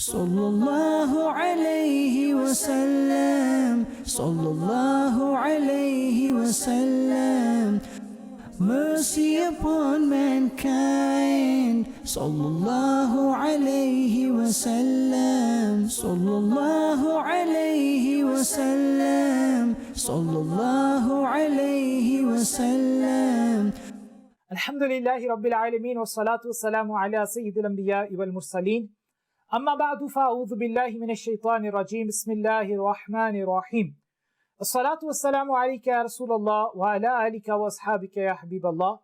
Sallallahu alayhi wasallam, sallallahu alayhi wasallam. Mercy upon mankind, sallallahu alayhi wasallam, sallallahu alayhi wasallam, sallallahu alayhi wasallam. Alhamdulillahi Rabbil Alameen wa salatu wa salamu ala Sayyidil Anbiya wal Mursaleen. Amma ba'du fa'udhu billahi minash shaitanir rajim. Bismillahir Rahmanir Rahim. As-salatu was-salamu alayka ya Rasulullah wa ala alika wa ashabika ya Habiballah.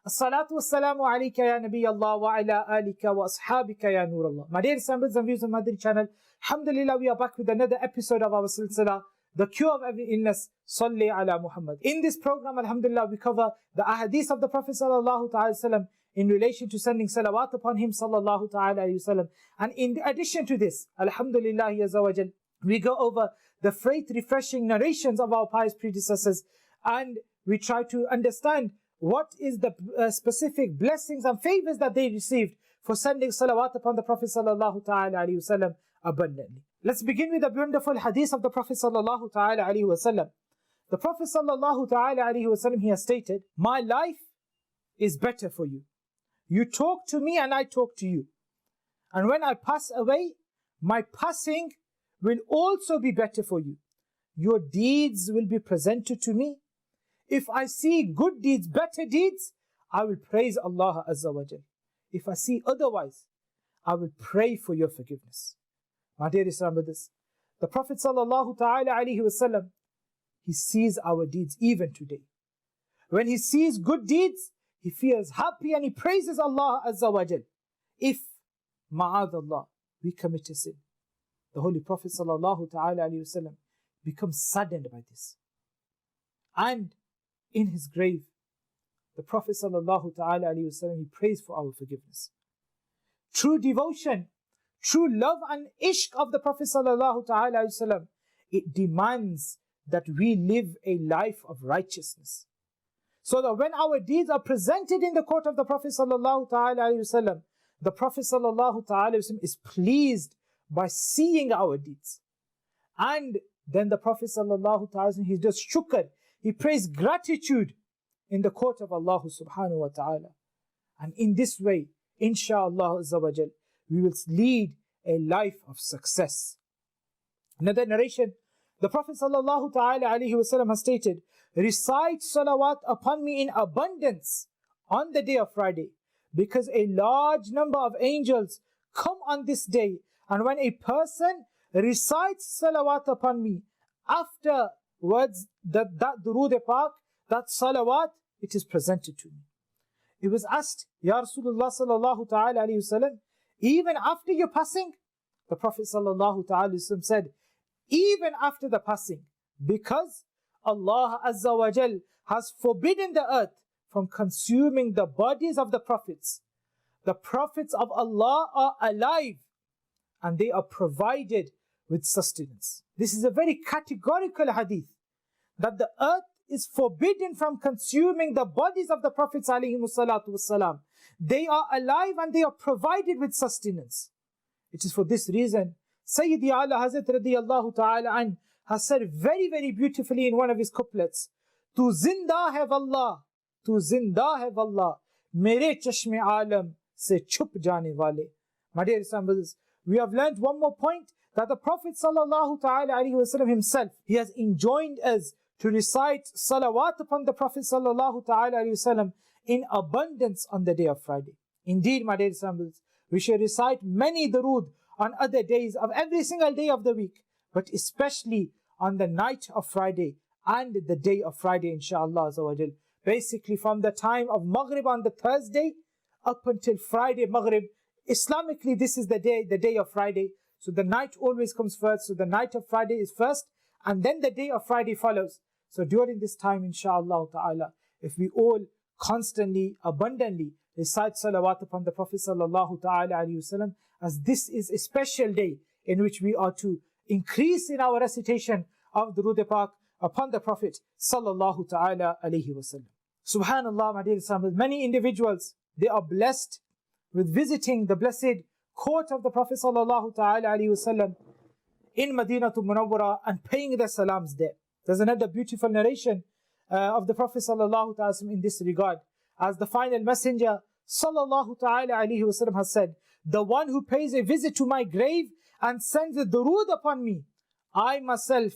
As-salatu was-salamu alayka ya Nabiyallah wa ala alika wa ashabika ya Nurallah. My dear assemblies and viewers of Madani Channel, alhamdulillah, we are back with another episode of our silsila, The Cure of Every Illness, Salli ala Muhammad. In this program, alhamdulillah, we cover the ahadith of the Prophet sallallahu ta'ala wasallam in relation to sending salawat upon him sallallahu ta'ala wasallam. And in addition to this, alhamdulillah azza wa jal, we go over the freight refreshing narrations of our pious predecessors, and we try to understand what is the specific blessings and favors that they received for sending salawat upon the Prophet sallallahu ta'ala wasallam abundantly. Let's begin with the wonderful hadith of the Prophet sallallahu ta'ala alaihi wasallam. The Prophet sallallahu ta'ala alaihi wasallam, he has stated, "My life is better for you. You talk to me and I talk to you. And when I pass away, my passing will also be better for you. Your deeds will be presented to me. If I see good deeds, better deeds, I will praise Allah Azza wa Jal. If I see otherwise, I will pray for your forgiveness." My dear Islam brothers, the Prophet sallallahu ta'ala alaihi wasallam, he sees our deeds even today. When he sees good deeds, he feels happy and he praises Allah Azza wa Jal. If, ma'adallah, we commit a sin, the Holy Prophet sallallahu ta'ala alaihi wasallam becomes saddened by this. And in his grave, the Prophet sallallahu ta'ala alaihi wasallam, he prays for our forgiveness. True devotion, true love and ishq of the Prophet sallallahu ta'ala alaihi wasallam, it demands that we live a life of righteousness. So that when our deeds are presented in the court of the Prophet sallallahu ta'ala alaihi wasallam, the Prophet sallallahu ta'ala alaihi wasallam is pleased by seeing our deeds. And then the Prophet sallallahu ta'ala alaihi wasallam, he does shukr, he prays gratitude in the court of Allah subhanahu wa ta'ala. And in this way, inshaAllah azza wa jal, we will lead a life of success. Another narration, the Prophet sallallahu ta'ala alaihi wasallam has stated, "Recite salawat upon me in abundance on the day of Friday, because a large number of angels come on this day, and when a person recites salawat upon me, afterwards that durood pak, that salawat, it is presented to me." It was asked, "Ya Rasulullah sallallahu ta'ala alaihi wasallam, even after your passing?" The Prophet sallallahu ta'ala wasallam said, "Even after the passing, because Allah Azza wa Jal has forbidden the earth from consuming the bodies of the prophets. The prophets of Allah are alive and they are provided with sustenance." This is a very categorical hadith, that the earth is forbidden from consuming the bodies of the prophets alayhimus salatu wassalam. They are alive and they are provided with sustenance. It is for this reason Sayyidi Ala Hazrat radiyallahu ta'ala an has said very, very beautifully in one of his couplets, "Tu zinda hai wallah, tu zinda hai wallah, mere chashme alam se chup jane wale." My dear Islam brothers, we have learned one more point, that the Prophet sallallahu ta'ala alaihi wasallam himself, he has enjoined us to recite salawat upon the Prophet sallallahu ta'ala alaihi wasallam in abundance on the day of Friday. Indeed, my dear Islam brothers, we should recite many durood on other days of every single day of the week, but especially on the night of Friday and the day of Friday, inshaAllah azza wa jal. Basically from the time of Maghrib on the Thursday up until Friday Maghrib. Islamically, this is the day of Friday. So the night always comes first. So the night of Friday is first, and then the day of Friday follows. So during this time, inshaAllah ta'ala, if we all constantly, abundantly recite salawat upon the Prophet sallallahu ta'ala alayhi wasallam, as this is a special day in which we are to increase in our recitation of Durood Pak upon the Prophet sallallahu ta'ala alayhi wasallam. Subhanallah, my dear Islam, many individuals, they are blessed with visiting the blessed court of the Prophet sallallahu ta'ala alayhi wasallam in Madinatul Munawwara and paying their salams there. There's another beautiful narration of the Prophet sallallahu ta'ala in this regard. As the final messenger sallallahu ta'ala alayhi wasallam has said, the one who pays a visit to my grave and sends a durood upon me, I myself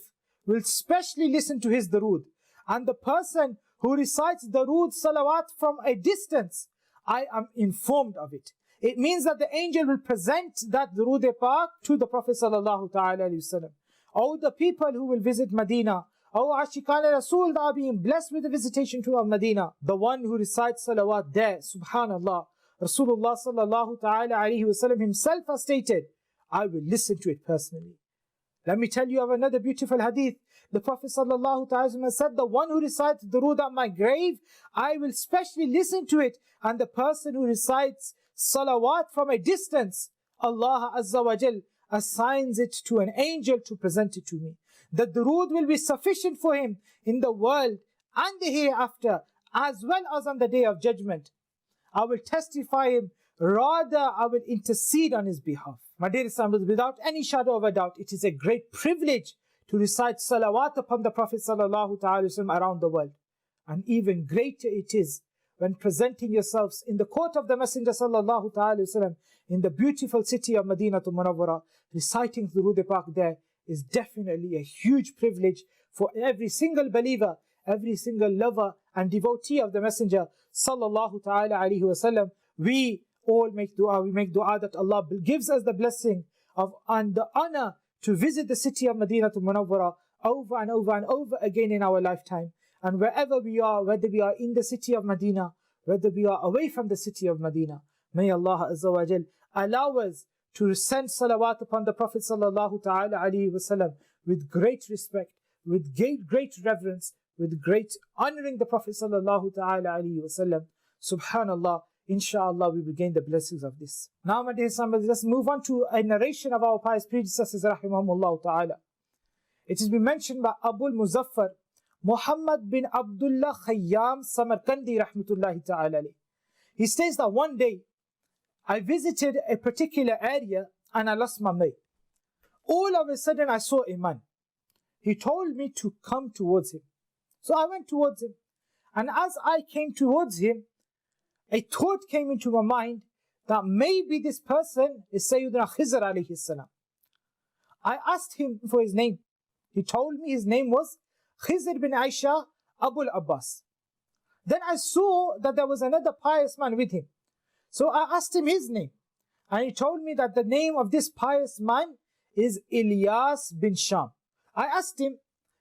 will specially listen to his durood. And the person who recites durood salawat from a distance, I am informed of it. It means that the angel will present that durood pak to the Prophet sallallahu ta'ala alayhi wasallam. Oh, the people who will visit Medina, oh, Ashiqan Rasul that are being blessed with the visitation to Medina, the one who recites salawat there, subhanallah, Rasulullah sallallahu ta'ala alayhi wasallam himself has stated, I will listen to it personally. Let me tell you of another beautiful hadith. The Prophet sallallahu ta'ala wasallam said, the one who recites durood at my grave, I will specially listen to it. And the person who recites salawat from a distance, Allah Azza wa Jal assigns it to an angel to present it to me. The durood will be sufficient for him in the world and the hereafter, as well as on the day of judgment. I will testify him, rather I will intercede on his behalf. My dear Islamists, without any shadow of a doubt, it is a great privilege to recite salawat upon the Prophet sallallahu ta'ala wasallam around the world. And even greater it is when presenting yourselves in the court of the Messenger sallallahu ta'ala wasallam in the beautiful city of Madinatul Munawwara, reciting durood pak there is definitely a huge privilege for every single believer, every single lover and devotee of the Messenger sallallahu ta'ala alayhi wasallam. We all make dua. We make dua that Allah gives us the blessing of and the honor to visit the city of Madinatul Munawwara over and over and over again in our lifetime. And wherever we are, whether we are in the city of Medina, whether we are away from the city of Medina, may Allah Azza wa Jal allow us to send salawat upon the Prophet sallallahu ta'ala alayhi wasallam with great respect, with great reverence, with great honoring the Prophet sallallahu ta'ala alayhi wasallam. Subhanallah, inshallah we will gain the blessings of this. Now, my dear Islamists, let's move on to a narration of our pious predecessors, rahimahumullah ta'ala. It has been mentioned by Abu al-Muzaffar, Muhammad bin Abdullah Khayyam Samarkandi rahmatullahi ta'ala. He states that one day, I visited a particular area and I lost my way. All of a sudden I saw a man. He told me to come towards him. So I went towards him. And as I came towards him, a thought came into my mind that maybe this person is Sayyidina Khizr alayhi salam. I asked him for his name. He told me his name was Khizr bin Aisha Abul Abbas. Then I saw that there was another pious man with him. So I asked him his name. And he told me that the name of this pious man is Ilyas bin Sham. I asked him,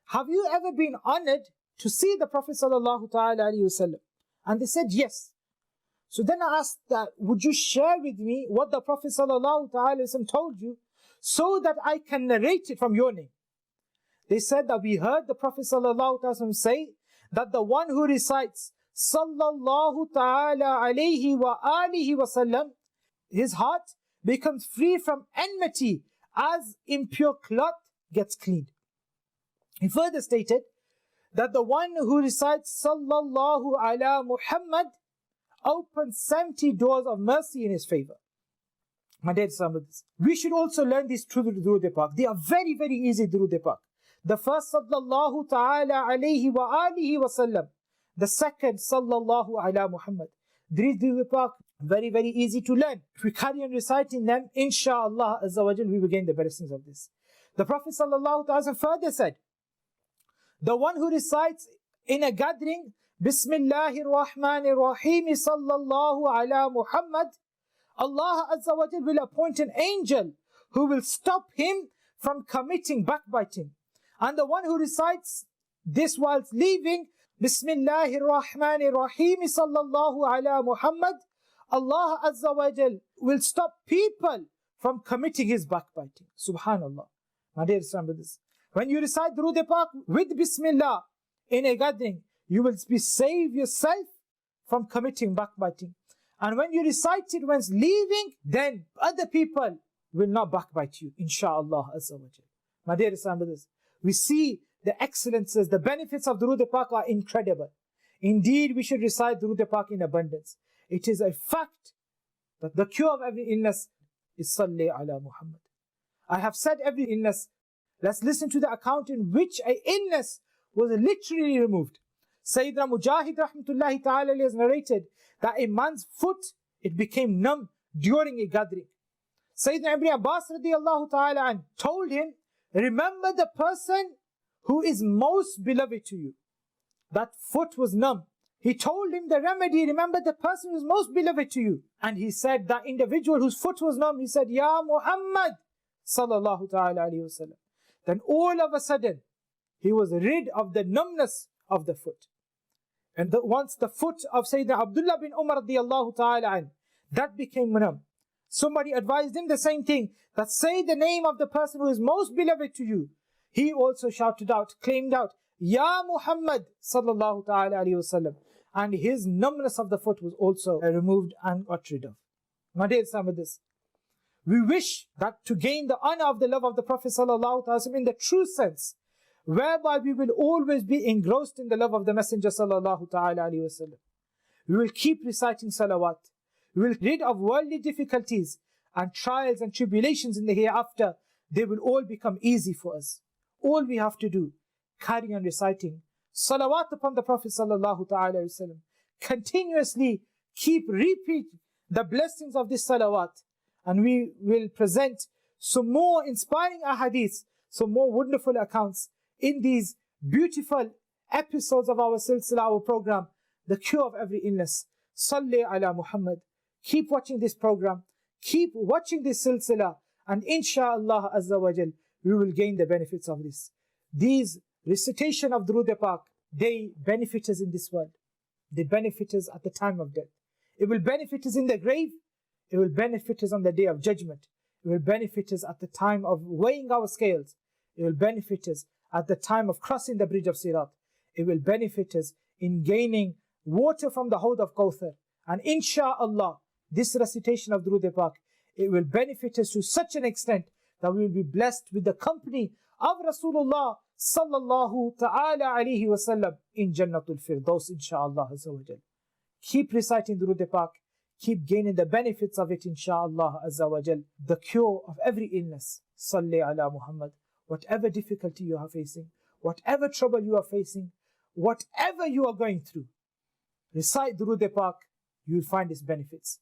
have you ever been honored to see the Prophet sallallahu ta'ala alayhi wasallam? And they said yes. So then I asked that, would you share with me what the Prophet sallallahu ta'ala alayhi wasallam told you so that I can narrate it from your name? They said that we heard the Prophet sallallahu ta'ala wasallam say that the one who recites sallallahu ta'ala alayhi wa alihi wasallam, his heart becomes free from enmity as impure cloth gets cleaned. He further stated that the one who recites sallallahu ala Muhammad opens 70 doors of mercy in his favor. My dear Islamists, we should also learn these through the durood pak. They are very, very easy durood pak. The first sallallahu ta'ala alayhi wa alihi wasallam. The second sallallahu ala Muhammad. These durood pak, very, very easy to learn. If we carry on reciting them, inshallah azza wa jal, we will gain the blessings of this. The Prophet sallallahu ta'ala further said, the one who recites in a gathering, Bismillahir Rahmanir Rahim sallallahu ala Muhammad, Allah Azza wa Jal will appoint an angel who will stop him from committing backbiting. And the one who recites this whilst leaving, Bismillahir Rahmanir Rahim sallallahu ala Muhammad, Allah Azza wa Jal will stop people from committing his backbiting. Subhanallah. My dear brothers, when you recite durood pak with Bismillah in a gathering, you will save yourself from committing backbiting. And when you recite it when leaving, then other people will not backbite you, inshallah azza wa jal. My dear brothers, we see the excellences, the benefits of durood pak are incredible. Indeed, we should recite durood pak in abundance. It is a fact that the cure of every illness is Salli ala Muhammad. I have said every illness. Let's listen to the account in which an illness was literally removed. Sayyidina Mujahid rahmatullahi ta'ala has narrated that a man's foot, it became numb during a gathering. Sayyidina Ibn Abbas radiallahu ta'ala told him, remember the person who is most beloved to you. That foot was numb. He told him the remedy, remember the person who is most beloved to you. And he said, that individual whose foot was numb, he said, Ya Muhammad sallallahu ta'ala alayhi wa sallam. Then all of a sudden, he was rid of the numbness of the foot. And once the foot of Sayyidina Abdullah bin Umar radiallahu ta'ala that became numb. Somebody advised him the same thing, that say the name of the person who is most beloved to you. He also shouted out, claimed out, Ya Muhammad sallallahu ta'ala alayhi wa sallam. And his numbness of the foot was also removed and got rid of. My dear son, with this, we wish that to gain the honor of the love of the Prophet sallallahu ta'ala in the true sense, whereby we will always be engrossed in the love of the Messenger sallallahu ta'ala alayhi wa sallam. We will keep reciting salawat. We will rid of worldly difficulties and trials and tribulations in the hereafter. They will all become easy for us. All we have to do, carry on reciting salawat upon the Prophet sallallahu ta'ala alayhi wa sallam. Continuously repeat the blessings of this salawat. And we will present some more inspiring ahadith, some more wonderful accounts in these beautiful episodes of our silsila, our program, The Cure of Every Illness. Salli ala Muhammad. Keep watching this program. Keep watching this silsila. And insha'Allah azza wa jal, we will gain the benefits of this. These recitation of Durood Pak, they benefit us in this world. They benefit us at the time of death. It will benefit us in the grave. It will benefit us on the day of judgment. It will benefit us at the time of weighing our scales. It will benefit us at the time of crossing the bridge of Sirat. It will benefit us in gaining water from the Hawd of Kawthar. And insha'Allah, this recitation of Durood Pak, it will benefit us to such an extent that we will be blessed with the company of Rasulullah sallallahu ta'ala alayhi wa sallam in Jannatul Firdaus, insha'Allah azza wa jal. Keep reciting Durood Pak. Keep gaining the benefits of it, insha'Allah azza wa jal. The cure of every illness. Salli ala Muhammad. Whatever difficulty you are facing, whatever trouble you are facing, whatever you are going through, recite Durood Pak, you will find its benefits.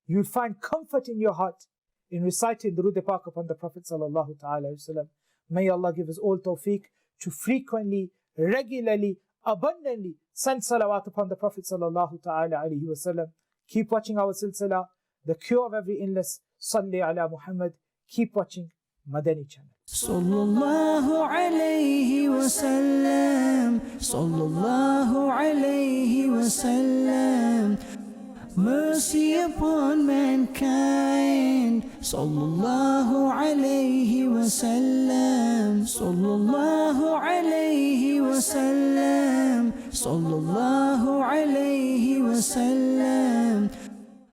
You will find comfort in your heart in reciting Durood Pak upon the Prophet sallallahu ta'ala alayhi wa sallam. May Allah give us all tawfiq to frequently, regularly, abundantly send salawat upon the Prophet sallallahu ta'ala alayhi wa sallam. Keep watching our silsila, The Cure of Every Illness. Salli ala Muhammad. Keep watching Madani Channel. Sallallahu alayhi wa sallam. Sallallahu alayhi wa sallam. Mercy upon mankind. Sallallahu alayhi wa sallam. Sallallahu alayhi wa sallam. Sallallahu alayhi wa sallam.